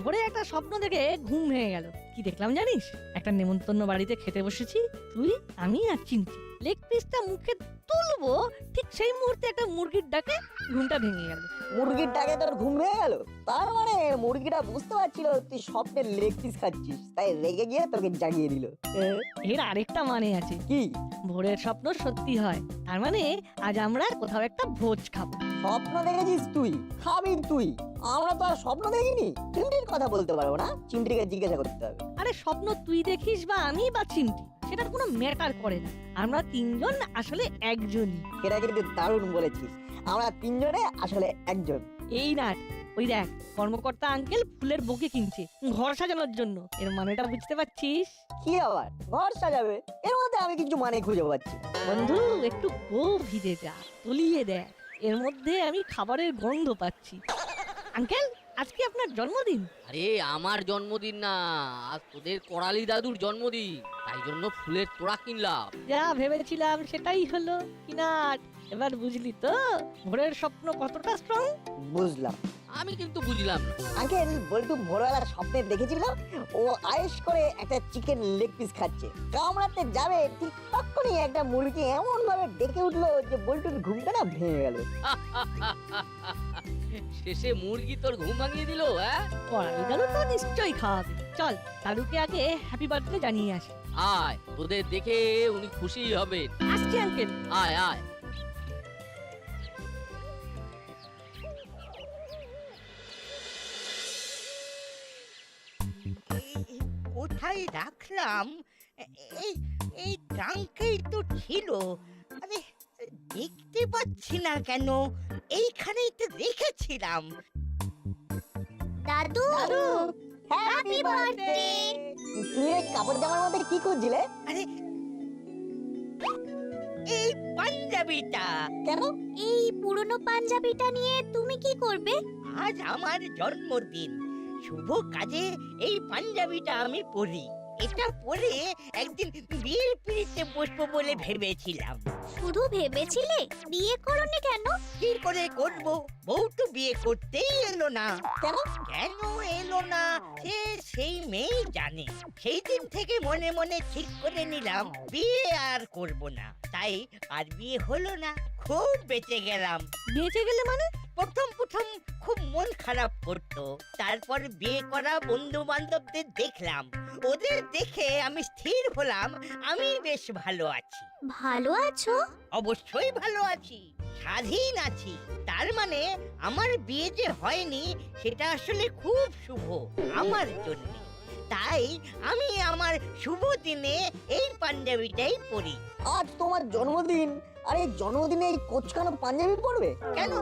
ভোরে একটা স্বপ্ন দেখে ঘুম ভেঙে গেল। কি দেখলাম জানিস? একটা নেমন্তন্ন বাড়িতে খেতে বসেছি, তুই, আমি আর চিমটি। লেগ পিসটা মুখে তুলবো, ঠিক সেই মুহূর্তে একটা মুরগির ডাকে ঘুমটা ভেঙে গেল। মুরগির ডাকে তোর ঘুম ভেঙে গেল? তার মানে মুরগিটা বুঝতে পারছিল তুই স্বপ্নের লেগ পিস খাচ্ছিস, তাই রেগে গিয়ে তোকে জাগিয়ে দিল। এর আরেকটা মানে আছে। কি? ভোরের স্বপ্ন সত্যি হয়, তার মানে আজ আমরা কোথাও একটা ভোজ খাবো। স্বপ্ন দেখেছিস তুই, খাবি তুই। আমরা তো আর স্বপ্ন দেখিনি। চিমটির কথা বলতে পারবো না, চিমটিকে জিজ্ঞাসা করতে হবে। আরে স্বপ্ন তুই দেখিস বা আমি বা চিমটি, সেটার কোনো ম্যাটার করে না। আমরা তিনজন আসলে একজনই। এটা কিন্তু দারুণ বলেছিস, আমরা তিনজনে আসলে একজন। এই নাট, ওই দেখ কর্মকর্তা আঙ্কেল ফুলের বুকে কিনছে ঘর সাজানোর জন্য। এর মানেটা বুঝতে পারছিস? কি আবার ঘর সাজাবে? এর মধ্যে আমি কিছু মানে খুঁজে পাচ্ছি না। বন্ধু একটু গভীরে যা, তলিয়ে দেখ, এর মধ্যে আমি খাবারের গন্ধ পাচ্ছি। আঙ্কেল, আজকে আপনার জন্মদিন? আরে আমার জন্মদিন না, আজ তোদের করালি দাদুর জন্মদিন, তাই জন্য ফুলের তোড়া কিনলাম। যা ভেবেছিলাম সেটাই হলো। কি নাট, এবার বুঝলি তো ভোরের স্বপ্ন কতটা স্ট্রং? বুঝলাম। আমি কিন্তু বুঝলাম না। আঙ্কেল বল্টু ভোরবেলা স্বপ্নে দেখেছিল ও আয়েশ করে একটা চিকেন লেগ পিস খাচ্ছে, কামড়াতে যাবে ঠিক তখনই একটা মুরগি এমন ভাবে ডেকে উঠলো যে বল্টুর ঘুমটা না ভেঙে গেল। শেষে মুরগি তোর ঘুম ভাঙিয়ে দিল, হ্যাঁ? করালি দাদু তো নিশ্চয়ই খাওয়াবে। চল দাদুকে আগে হ্যাপি বার্থডে জানিয়ে আসি। আয়, তোদের দেখে উনি খুশি হবেন। আসছি আঙ্কেল। আয় আয়। কোথায় রাখলাম? এই এই ট্রাঙ্কেই তো ছিল। আরে দেখতে পাচ্ছি না কেন? এইখানেই তো রেখেছিলাম। দাদু হ্যাপি বার্থডে। তুমি এই কাপড় জামার মধ্যে কি করছিলে? আরে এই পাঞ্জাবিটা। কেন? এই পুরনো পাঞ্জাবিটা নিয়ে তুমি কি করবে? আজ আমার জন্মদিন, শুভ কাজে এই পাঞ্জাবিটা আমি পরি। এটা পরে একদিন বিয়ের পিড়িতে বসবো বলে ভেবেছিলাম। শুধু ভেবেছিলে, বিয়ে করোনি কেন? কি করে করব? বউ তো বিয়ে করতেই এলো না। কেন? কেন এলো না সেই মেয়ে জানে। সেই দিন থেকে মনে মনে ঠিক করে নিলাম বিয়ে আর করব না। তাই আর বিয়ে হলো না। খুব বেঁচে গেলাম। বেঁচে গেলে মানে? প্রথম খুব মন খারাপ করতো, তারপর বিয়ে করা বন্ধু বান্ধবদের দেখলাম, ওদের দেখে আমি স্থির হলাম আমি বেশ ভালো আছি। ভালো আছো? অবশ্যই ভালো আছি, স্বাধীন আছি। তার মানে আমার বিয়ে যে হয়নি সেটা আসলে খুব শুভ আমার জন্য। তাই আমি আমার শুভ দিনে এই পাঞ্জাবিটাই পরি। আজ তোমার জন্মদিন, আর এই জন্মদিনে এই কোচকানো পাঞ্জাবি পরবে? কেন?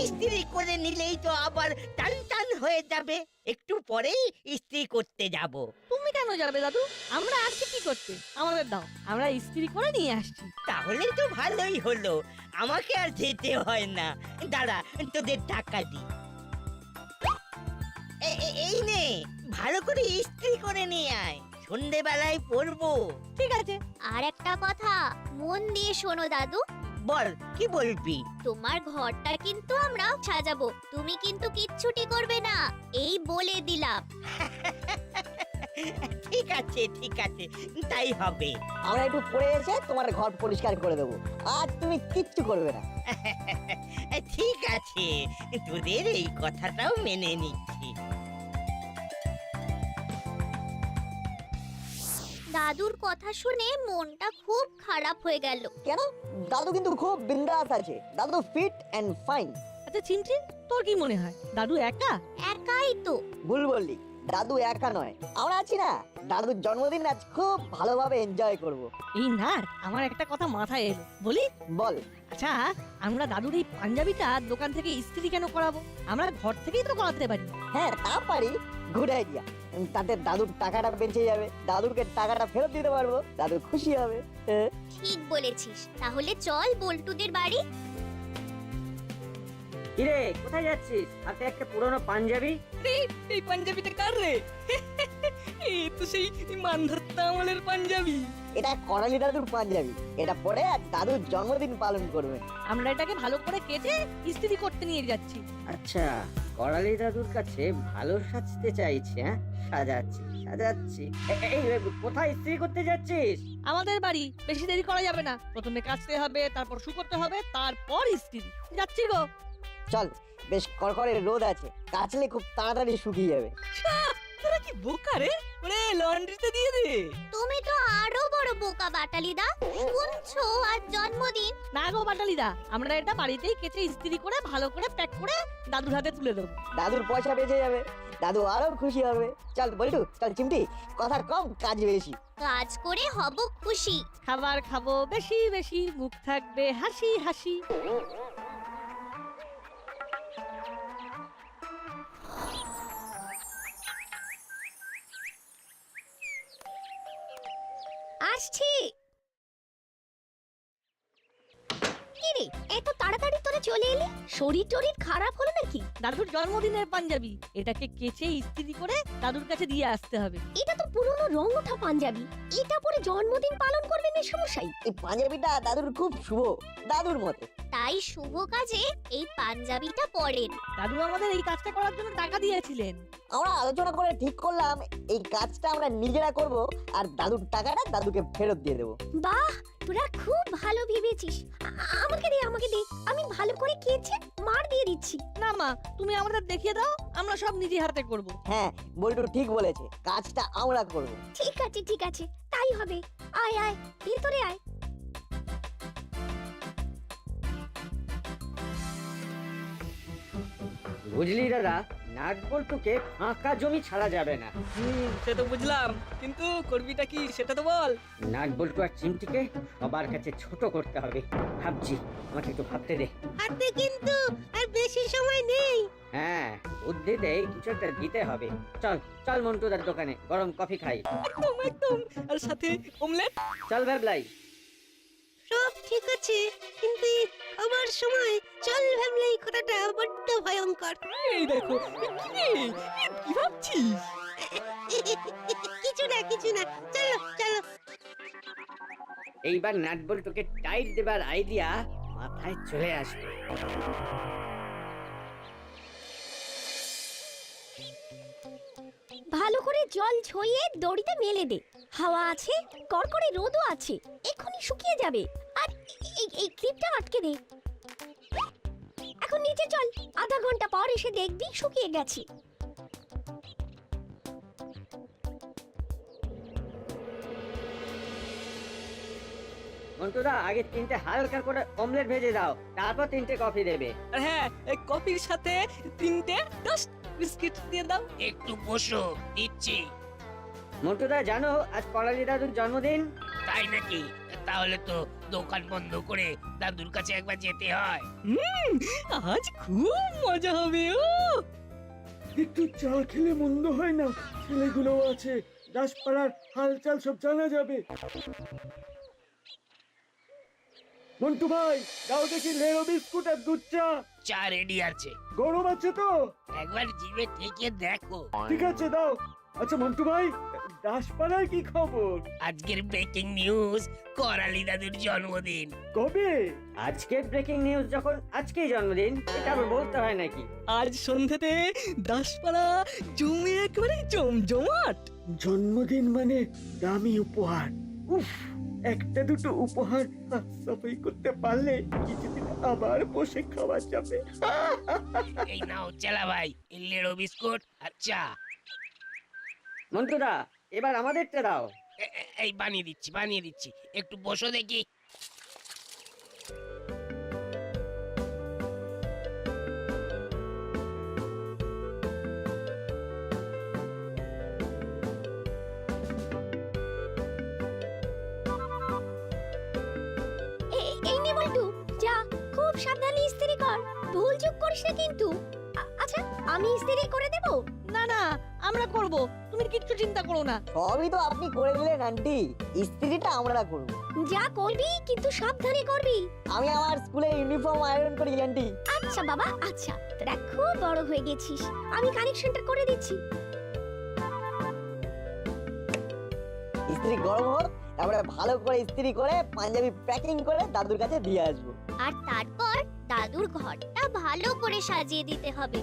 ইস্ত্রি করে নিলেই তো আবার টান টান হয়ে যাবে। একটু পরেই ইস্ত্রি করতে যাব। তুমি কেন যাবে দাদু? আমরা আসছি কি করতে, আমাদের দাও, আমরা ইস্ত্রি করে নিয়ে আসছি। তাহলে তো ভালোই হলো, আমাকে আর যেতে হয় না। দাঁড়া, তোদের টাকা দি। এই নে, ভালো করে ইস্ত্রি করে নিয়ে আয়, সন্ধেবেলায় পরবো। ঠিক আছে। আর একটা কথা, মন দিয়ে শোনো দাদু। বল, কি বলবি? তোমার ঘরটা কিন্তু আমরা সাজাবো, তুমি কিন্তু কিচ্ছুটি করবে না, এই বলে দিলাম। ঠিক আছে ঠিক আছে, তাই হবে। আমরা একটু পরে এসে তোমার ঘর পরিষ্কার করে দেবো, আজ তুমি কিচ্ছু করবে না। ঠিক আছে, তোদের এই কথাটাও মেনে নিচ্ছি। দাদুর কথা শুনে মনটা খুব খারাপ হয়ে গেল। কেন? দাদু কিন্তু খুব বিন্দাস আছে, দাদু ফিট এন্ড ফাইন। আচ্ছা চিমটি, তোর কি মনে হয় দাদু একা? একাই তো। ভুল বললি, দাদু একা নয়, আমরা আছি না। দাদুর জন্মদিন আজ খুব ভালোভাবে এনজয় করব। এই না, আমার একটা কথা মাথায় এলো, বলি? বল। আচ্ছা, আমরা দাদুর এই পাঞ্জাবিটা দোকান থেকে ইস্ত্রি কেন করাবো? আমরা ঘর থেকেই তো করাতে পারি। হ্যাঁ তা পারি, গুড আইডিয়া। তাতে দাদুর টাকাটা বেঁচে যাবে, দাদুরকে টাকাটা ফেরত দিতে পারবো, দাদু খুশি হবে। ঠিক বলেছিস, তাহলে চল বল্টুদের বাড়ি। কিরে, কোথায় যাচ্ছিস? হাতে একটা পুরনো পাঞ্জাবি। এই পাঞ্জাবিটা কার রে? এ তো সেই মানধর্তা আমলের পাঞ্জাবি। এটা করালি দাদুর পাঞ্জাবি, এটা পরে দাদুর জন্মদিন পালন করবে। আমরা এটাকে ভালো করে কেটে ইস্ত্রি করতে নিয়ে যাচ্ছি। আচ্ছা, করালি দাদুর কাছে ভালো সাজতে চাইছে। হ্যাঁ, সাজাচ্ছি সাজাচ্ছি। এই কোথায় ইস্ত্রি করতে যাচ্ছিস? আমাদের বাড়ি, বেশি দেরি করা যাবে না। প্রথমে কাচতে হবে, তারপর শুকোতে হবে, তারপর ইস্ত্রি। যাচ্ছি গো। চল, বেশ কড়কড়ে রোদ আছে, কাচলে খুব তাড়াতাড়ি শুকিয়ে যাবে। তোরা কি বোকা রে? ওরে লন্ড্রিতে দিয়ে দে। তুমি তো আরো বড় বোকা বাটালিদা। শুনছো আর জন্মদিন? না গো বাটালিদা, আমরা এটা বাড়িতেই কেচে ইস্ত্রি করে ভালো করে প্যাক করে দাদুর হাতে তুলে দেবো। দাদুর পয়সা বেঁচে যাবে, দাদু আরো খুশি হবে। চল বল্টু, চল চিমটি, কথা কম কাজ বেশি। কাজ করে হব খুশি। খাবার খাবো বেশি বেশি, মুখ থাকবে হাসি হাসি। আসছি। কিরে, এত তাড়াতাড়ি তোরা চলে এলি? শরীর টরীর খারাপ হলো নাকি? দাদুর জন্মদিনের পাঞ্জাবি, এটাকে কেচে ইস্ত্রি করে দাদুর কাছে দিয়ে আসতে হবে। এটা তো পুরনো রং ওঠা পাঞ্জাবি। এটা পরে জন্মদিন পালন করবে মেসমশাই? এই পাঞ্জাবিটা দাদুর খুব শুভ, দাদুর মতে। তাই শুভ কাজে এই পাঞ্জাবিটা পরেন। দাদু আমাদের এই কাজটা করার জন্য টাকা দিয়েছিলেন। আমরা আলোচনা করে ঠিক করলাম এই কাজটা আমরা নিজেরা করব, আর দাদুর টাকাটা দাদুকে ফেরত দিয়ে দেবো। বাহ, তোরা খুব ভালো ভেবেছিস। আমাকে দে, আমাকে দে, আমি ভালো করে কেচে মার দিয়ে দিচ্ছি। না মা, তুমি আমাদের দেখিয়ে দাও, আমরা সব নিজে হাতে করব। হ্যাঁ, বল্টু ঠিক বলেছে, কাজটা আমরা করব। ঠিক আছে ঠিক আছে, তাই হবে। আয় আয়, ভিতরে আয়। বুঝলি দাদা, নাট বল্টুকে ফাঁকা জমি ছাড়া যাবে না। সে তো বুঝলাম, কিন্তু করবিটা কি সেটা তো বল। নাট বল্টু আর চিমটিকে সবার কাছে ছোট করতে হবে। ভাবছি, আমাকে একটু ভাবতে দে। হাতে কিন্তু আর বেশি সময় নেই। হ্যাঁ, বুদ্ধিতে কিছু একটা দিতে হবে। চল চল মন্টুদার দোকানে গরম কফি খাই। একদম একদম, আর সাথে অমলেট। চল ভ্যাবলাই। সব ঠিক আছে, কিন্তু আমার সময় চল ভাবলে এই কথাটা বড্ড ভয়ঙ্কর। এই দেখো, কি ভাবছিস? কিছু না কিছু না, চলো চলো। এইবার নাট বল্টুকে টাইট দেবার আইডিয়া মাথায় চলে আসবে। ভালো করে জল ঝরিয়ে দড়িতে মেলে দে। হাওয়া আছে, কড়কড়ে রোদও আছে, এক্ষুনি শুকিয়ে যাবে। আর এই ক্লিপটা আটকে দে। এখন নিচে চল, আধা ঘন্টা পর এসে দেখবি শুকিয়ে গেছে। মন্টুদা, আগে 3টে হালকা করে অমলেট ভেজে দাও, তারপর 3টে কফি দেবে। আর হ্যাঁ, এই কফির সাথে 3টে টোস্ট বিস্কিট দিয়ে দাও। একটু বসো, দিচ্ছি। মন্টুদা, জানো আজ করালি দাদুর জন্মদিন? তাই নাকি? তাহলে তো দোকান বন্ধ করে দাদুর কাছে একবার যেতে হয়। আজ খুব মজা হবে। ও একটু চা খেলে মন্দ হয় না, ছেলেগুলোও আছে, দাসপাড়ার হালচাল সব জানা যাবে। মন্টু ভাই, দাও দেখি লেরো বিস্কুট আর দুধ চা। চা রেডি আছে, গরম আছে তো? একবার জিভে থেকে দেখো। ঠিক আছে, দাও। আচ্ছা মন্টু ভাই, দাসপাড়ার কি খবর? আজকের ব্রেকিং নিউজ, করালি দাদুর জন্মদিন। কবে? আজকের ব্রেকিং নিউজ যখন আজকেই জন্মদিন, এটা আবার বলতে হয় নাকি? আজ সন্ধ্যাতে দাসপাড়া জমে একেবারে জমজমাট। জন্মদিন মানে দামি উপহার। উফ, একটা দুটো উপহার সাফাই করতে পারলে কিছুদিন আবার বসে খাওয়া যাবে। এই নাও চেলা ভাই, এই লেড়ো বিস্কুট আর চা। মন্টুদা, এবার আমাদেরটা দাও। এই বানিয়ে দিচ্ছি, একটু বসো দেখি। এই নে বল্টু, যা, খুব সাবধানে ইস্ত্রি কর, ভুল চুক করিস না কিন্তু। আচ্ছা, আমি ইস্ত্রি করে দেব? না না, আমরা করব, তুমি কিচ্ছু চিন্তা করো না। সবই তো আপনি করে দিলেন আন্টি, ইস্ত্রিটা আমরা করব। যা করবি কিন্তু সাবধানে করবি। আমি আমার স্কুলের ইউনিফর্ম আয়রন করি আন্টি। আচ্ছা বাবা, আচ্ছা, তোরা খুব বড় হয়ে গেছিস, আমি কানেকশনটা করে দিচ্ছি। ইস্ত্রি গরম হোক, তারপরে ভালো করে ইস্ত্রি করে পাঞ্জাবি প্যাকিং করে দাদুর কাছে দিয়ে আসবো। আর তারপর দাদুর ঘরটা ভালো করে সাজিয়ে দিতে হবে।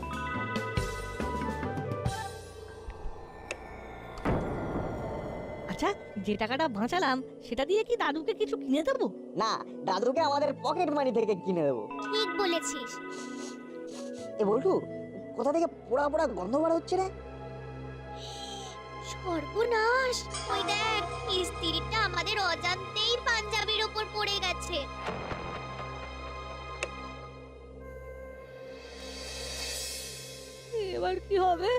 আচ্ছা, যে টাকাটা বাঁচালাম সেটা দিয়ে কি দাদুকে কিছু কিনে দেবো? না, দাদুকে আমাদের পকেট মানি থেকে কিনে দেবো। ঠিক বলেছিস। এ বল্টু, কোথা থেকে পোড়া পোড়া গন্ধ বার হচ্ছে রে? সর্বনাশ, ওই দেখ ইস্ত্রিটা আমাদের অজান্তেই পাঞ্জাবির উপর পড়ে গেছে। এবার কি হবে?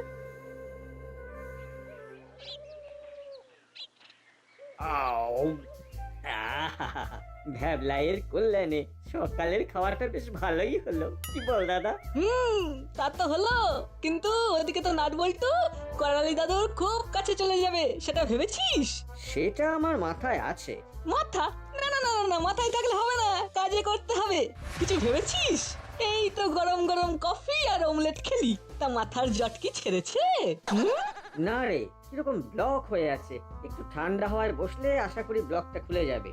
ভ্যাবলাইয়ের কল্যাণে সকালের খাবারটা বেশ ভালোই হলো, কি বল দাদা? তা তো হলো, কিন্তু ওদিকে তো নাট বল্টু করালি দাদুর খুব কাছে চলে যাবে, সেটা ভেবেছিস? সেটা আমার মাথায় আছে। মাথা? না না না না না, মাথায় থাকলে হবে না, কাজে করতে হবে। কিছু ভেবেছিস? এই তো গরম গরম কফি আর অমলেট খেলি, তা মাথার জট কি ছেড়েছে? না রে, কিরকম ব্লক হয়ে আছে, একটু ঠান্ডা হওয়ার বসলে আশা করি ব্লকটা খুলে যাবে।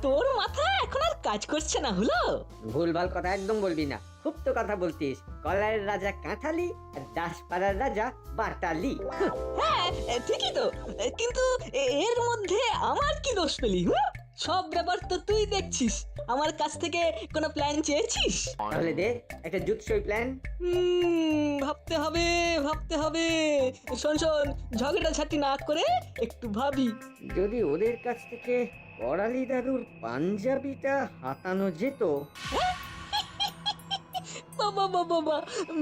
তোর মাথা এখন আর কাজ করছে না, হলো? ভুলভাল কথা একদম বলবি না, খুব তো কথা বলতিস। কলারের রাজা কাঁঠালি আর দাসপাড়ার রাজা বাটালি। হ্যাঁ ঠিকই তো, কিন্তু এর মধ্যে আমার কি দোষ পেলি? সব ব্যাপার তো তুই দেখছিস, আমার কাছ থেকে কোনো প্ল্যান চেয়েছিস? তাহলে দে একটা জুৎসই প্ল্যান। ভাবতে হবে ভাবতে হবে। শোন শোন, ঝগড়া ঝাঁটি না করে একটু ভাবি। যদি ওদের কাছ থেকে করালি দাদুর পাঞ্জাবিটা হাতানো যেত। বাবা বাবা বাবা,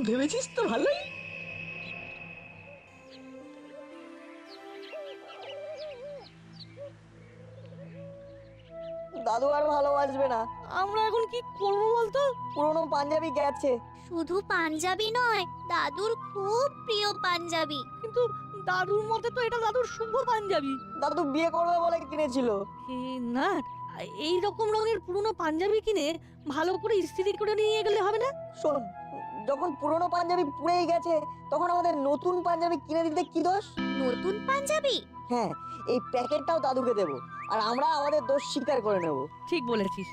ভেবেছিস তো ভালোই। দাদু আর ভালোবাসবে না। আমরা এখন কি করবো বলতো? পুরনো পাঞ্জাবি গেছে। শুধু পাঞ্জাবি নয়, দাদুর খুব প্রিয় পাঞ্জাবি। কিন্তু দাদুর মতে তো এটা দাদুর শুভ পাঞ্জাবি। দাদু বিয়ে করবে বলে কিনেছিল। না, এই রকম রঙের পুরনো পাঞ্জাবি কিনে ভালো করে ইস্ত্রি করে নিয়ে গেলে হবে না? শোন, যখন পুরনো পাঞ্জাবি পুড়েই গেছে তখন আমাদের নতুন পাঞ্জাবি কিনে দিতে কি দোষ? নতুন পাঞ্জাবি? হ্যাঁ, এই প্যাকেটটাও দাদুকে দেবো, আর আমরা আমাদের দোষ স্বীকার করে নেব। ঠিক বলেছিস,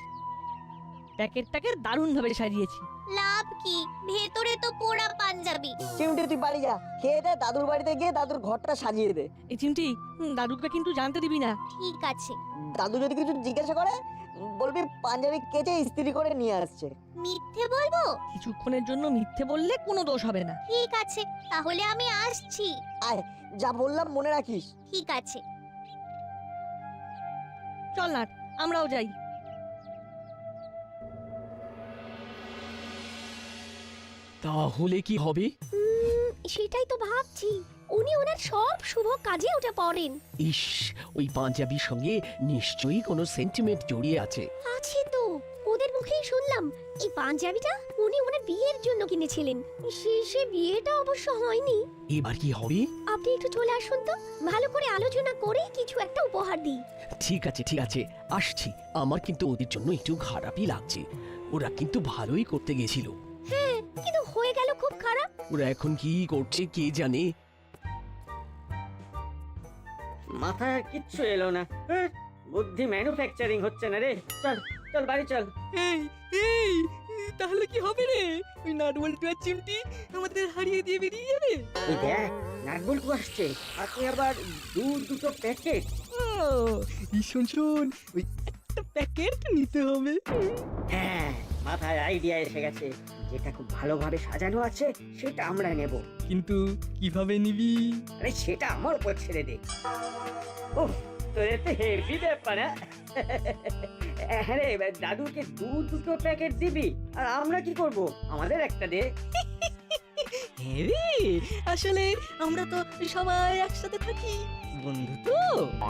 প্যাকেটটাকে দারুণ ভাবে সাজিয়েছি। লাভ কি, ভেতরে তো পোড়া পাঞ্জাবি। চিমটি, তুই বাড়ি যা, খেয়ে দে, দাদুর বাড়িতে গিয়ে দাদুর ঘরটা সাজিয়ে দে। এই চিমটি, দাদুকে কিন্তু জানতে দিবি না। ঠিক আছে। দাদু যদি কিছু জিজ্ঞাসা করে বলবি পাঞ্জাবি কেচে ইস্ত্রি করে নিয়ে আসছে। মিথ্যে বলবো? কিছুক্ষণের জন্য মিথ্যে বললে কোনো দোষ হবে না। ঠিক আছে, তাহলে আমি আসছি। আয়, যা বললাম মনে রাখিস। ঠিক আছে। চল না, আমরাও যাই। তাহলে কি হবে? সেটাই তো ভাবছি, উনি ওনার সব শুভ কাজে ওটা পড়েন। ইস, ওই পাঞ্জাবির সঙ্গে নিশ্চয়ই কোনো সেন্টিমেন্ট জড়িয়ে আছে। আছে তো, ওদের মুখেই শুনলাম এই পাঞ্জাবিটা উনি ওনার বিয়ের জন্য কিনেছিলেন। সে বিয়েটা অবশ্য হয়নি। এবার কি হবে? আপনি একটু চলে আসুন তো, ভালো করে আলোচনা করে কিছু একটা উপহার দিই। ঠিক আছে ঠিক আছে, আসছি। আমার কিন্তু ওদের জন্য একটু খারাপই লাগছে, ওরা কিন্তু ভালোই করতে গেছিল। হ্যাঁ, কিন্তু হয়ে গেল খুব খারাপ। ওরা এখন কি করছে কে জানে। মাথায় আর কিচ্ছু এলো না। বুদ্ধি ম্যানুফ্যাকচারিং হচ্ছে না রে। চল চল বাড়ি চল। এই এই, তাহলে কি হবে রে? ওই নাট বল্টু আর চিমটি আমাদের হারিয়ে দিয়ে বেরিয়ে যাবে। এই দেখ, নাটবল্টু আসছে, আপনি আবার দুটো প্যাকেট। এই শোন শোন, ওই একটা প্যাকেট নিতে হবে। হ্যাঁ, মাথায় আইডিয়া এসে গেছে। যেটা খুব ভালোভাবে সাজানো আছে সেটা আমরা নেব। কিন্তু কিভাবে নিবি? আরে সেটা আমার উপর ছেড়ে দে। ওহ, তোর তো হেভি ব্যাপার। হ্যাঁ রে, দাদুকে দুটো প্যাকেট দিবি, আর আমরা কি করব? আমাদের একটা দে। হ্যাঁ রে, আসলে আমরা তো সবাই একসাথে থাকি, বন্ধু তো।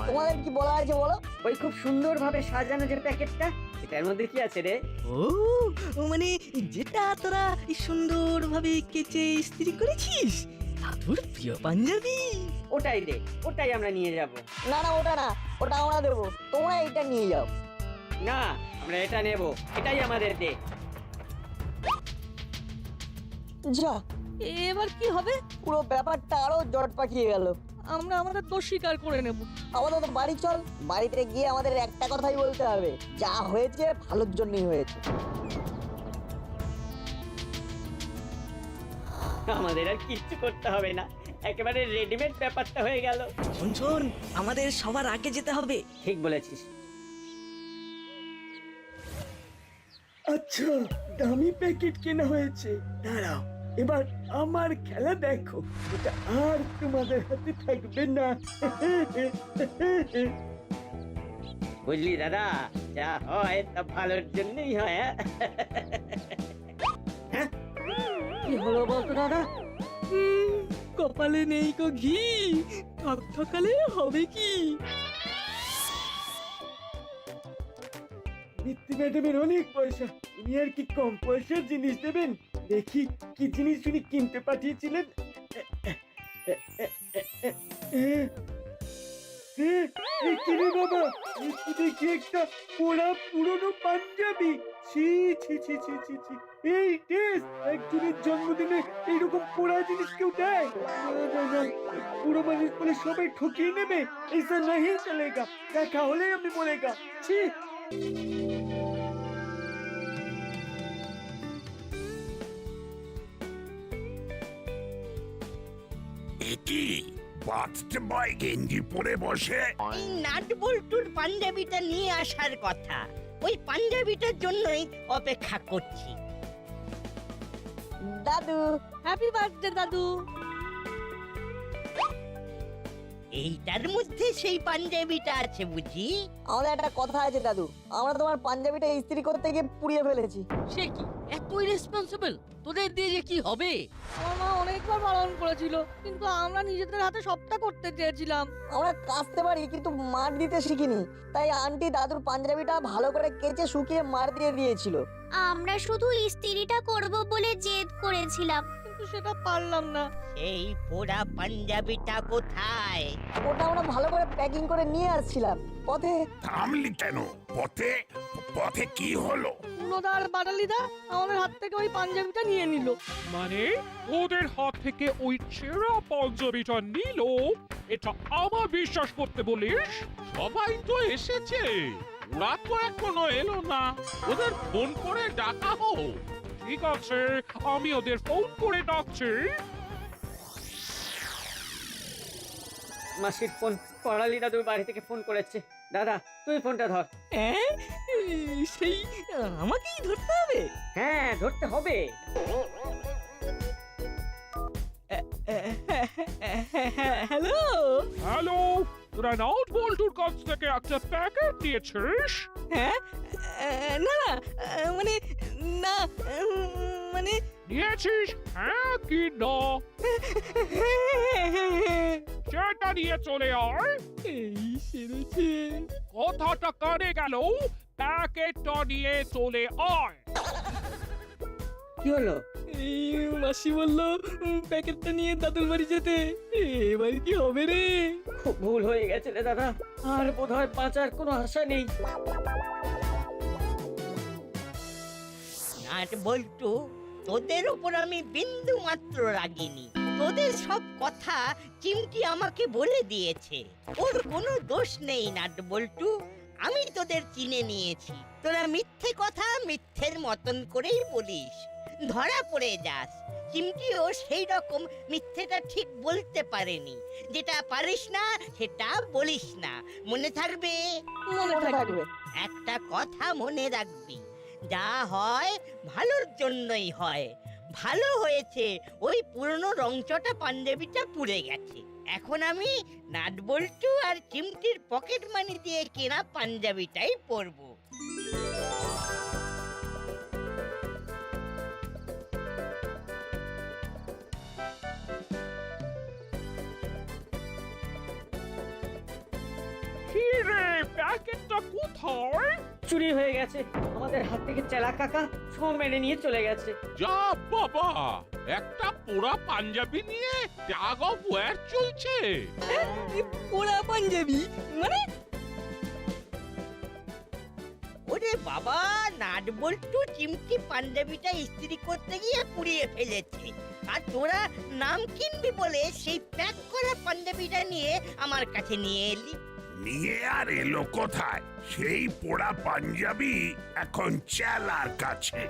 তোমাদের কি বলার আছে বলো? ওই খুব সুন্দরভাবে সাজানো যে প্যাকেটটা, সেটার মধ্যে কি আছে রে? ও মানে যেটা তোরা সুন্দরভাবে কেচে ইস্ত্রি করেছিস, দাদুর প্রিয় পাঞ্জাবি। ওটাই দে, ওটাই আমরা নিয়ে যাব। না না, ওটা না, ওটা আমরা দেবো, তোমরা এটা নিয়ে যাও। না, আমরা এটা নেব, এটাই আমাদের দে। যা, এবার কি হবে? পুরো ব্যাপারটা আরো জট পাকিয়ে গেল। আমরা আমাদের দোষ স্বীকার করে নেব। আপাতত বাড়ি চল, বাড়িতে গিয়ে আমাদের একটা কথাই বলতে হবে, যা হয়েছে ভালোর জন্যই হয়েছে। আমাদের আর কিচ্ছু করতে হবে না, একেবারে রেডিমেড ব্যাপারটা হয়ে গেল। শোন শোন, আমাদের সবার আগে যেতে হবে। ঠিক বলেছিস। আচ্ছা, দামি প্যাকেট কেনা হয়েছে। দাঁড়াও, এবার আমার খেলা দেখো। এটা আর তোমাদের হাতে থাকবে না। বুঝলি দাদা, যা হয় তা ভালোর জন্যই হয়। কি হলো বলতো দাদা? কপালে নেই কো ঘি, ঠক ঠকালে হবে কি? নিত্যি ম্যাডামের অনেক পয়সা, উনি আর কি কম পয়সার জিনিস দেবেন? দেখি কি জিনিস উনি কিনতে পাঠিয়েছিলেন। কি রে বাবা, এ তো দেখি একটা পোড়া পুরনো পাঞ্জাবি। ছি ছি ছি ছি ছি ছি, এই টেস্ট একজনের জন্মদিনে এইরকম পোড়া জিনিস কেউ দেয়? না না না, পুরো মানুষ বলে সবাই ঠকিয়ে নেবে, ऐसा नहीं चलेगा। দেখা হলে আমি বলেগা। ছি। একি বাথটে বয় গেঞ্জি পরে বসে? এই নাট বল্টুর পাঞ্জাবিটা নিয়ে আসার কথা, ওই পাঞ্জাবিটার জন্যই অপেক্ষা করছি। দাদু, হ্যাপি বার্থডে দাদু। এইটার মধ্যে সেই পাঞ্জাবিটা আছে বুঝি? আমাদের একটা কথা আছে দাদু, আমরা তোমার পাঞ্জাবিটা ইস্ত্রি করতে গিয়ে পুড়িয়ে ফেলেছি। সে কি এত ইরেসপন্সিবল? তোদের দিয়ে যে কি হবে? আমার মা অনেকবার বারণ করেছিল, কিন্তু আমরা নিজেদের হাতে সবটা করতে চেয়েছিলাম। আমরা কাচতে পারি কিন্তু মার দিতে শিখিনি, তাই আন্টি দাদুর পাঞ্জাবিটা ভালো করে কেচে শুকিয়ে মার দিয়ে দিয়েছিল। আমরা শুধু ইস্ত্রিটা করব বলে জেদ করেছিলাম। কিন্তু সেটা পারলাম না। সেই পোড়া পাঞ্জাবিটা কোথায়? ওটা আমরা ভালো করে প্যাকিং করে নিয়ে আসছিলাম, পথে থামলি কেন? পথে পথে কি হলো? পুরোদার বাটালিদা আমাদের হাত থেকে ওই পাঞ্জাবিটা নিয়ে নিল। মানে ওদের হাত থেকে ওই ছেঁড়া পাঞ্জাবিটা নিল? এটা আমার বিশ্বাস করতে বলিস? সবাই তো এসেছে, ওরা তো এখনো এলো না। ওদের ফোন করে ডাকা হোক। ঠিক আছে, আমি ওদের ফোন করে ডাকছি। মাসির ফোন, করালি দাদুর বাড়ি থেকে ফোন করেছে। দাদা, তুই ফোনটা ধর। সেই আমাকেই ধরতে হবে? হ্যাঁ, ধরতে হবে। হ্যালো হ্যালো, তোরা নাউট বল্টুর কাছ থেকে একটা প্যাকেট নিয়েছিস? হ্যাঁ, না না, মানে না, মানে নিয়েছিস? হ্যাঁ কি না? সেটা নিয়ে চলে আয়। এই সেরেছে। কথাটা কানে গেল, প্যাকেটটা নিয়ে চলে আয়। কি হলো? এই মাসি বললো প্যাকেটটা নিয়ে দাদুর বাড়ি যেতে। এবার কি হবে রে? খুব ভুল হয়ে গেছে রে দাদা, আর বোধহয় বাঁচার কোনো আশা নেই। নাট বল্টু, তোদের উপর আমি বিন্দু মাত্র রাগিনি। তোদের সব কথা চিমটি আমাকে বলে দিয়েছে। ওর কোনো দোষ নেই নাট বল্টু, আমি তোদের চিনে নিয়েছি। তোরা মিথ্যে কথা মিথ্যের মতন করেই বলিস, ধরা পড়ে যাস। চিমটিও সেই রকম মিথ্যেটা ঠিক বলতে পারেনি। যেটা পারিস না সেটা বলিস না, মনে থাকবে? মনে থাকবে। একটা কথা মনে রাখবি, যা হয় ভালোর জন্যই হয়। ভালো হয়েছে ওই পুরনো রংচটা পাঞ্জাবিটা পুড়ে গেছে। এখন আমি নাট বল্টু আর চিমটির পকেট মানি দিয়ে কেনা পাঞ্জাবিটাই পরবো। কি রে, প্যাকেটটা কোথায়? চুরি হয়ে গেছে, আমাদের হাত থেকে চেলা কাকা ছো মেরে নিয়ে চলে গেছে। যা বাবা, একটা পোড়া পাঞ্জাবি নিয়ে ট্যাগ অফ ওয়্যার চলছে। পোড়া পাঞ্জাবি মানে? ওরে বাবা, নাট বল্টু চিমটি পাঞ্জাবিটা ইস্ত্রি করতে গিয়ে পুড়িয়ে ফেলেছে, আর তোরা নাম কিনবি বলে সেই প্যাক করা পাঞ্জাবিটা নিয়ে আমার কাছে নিয়ে এলি। নিয়ে আর এলো কোথায়? সেই পোড়া পাঞ্জাবি এখন চেলার কাছে।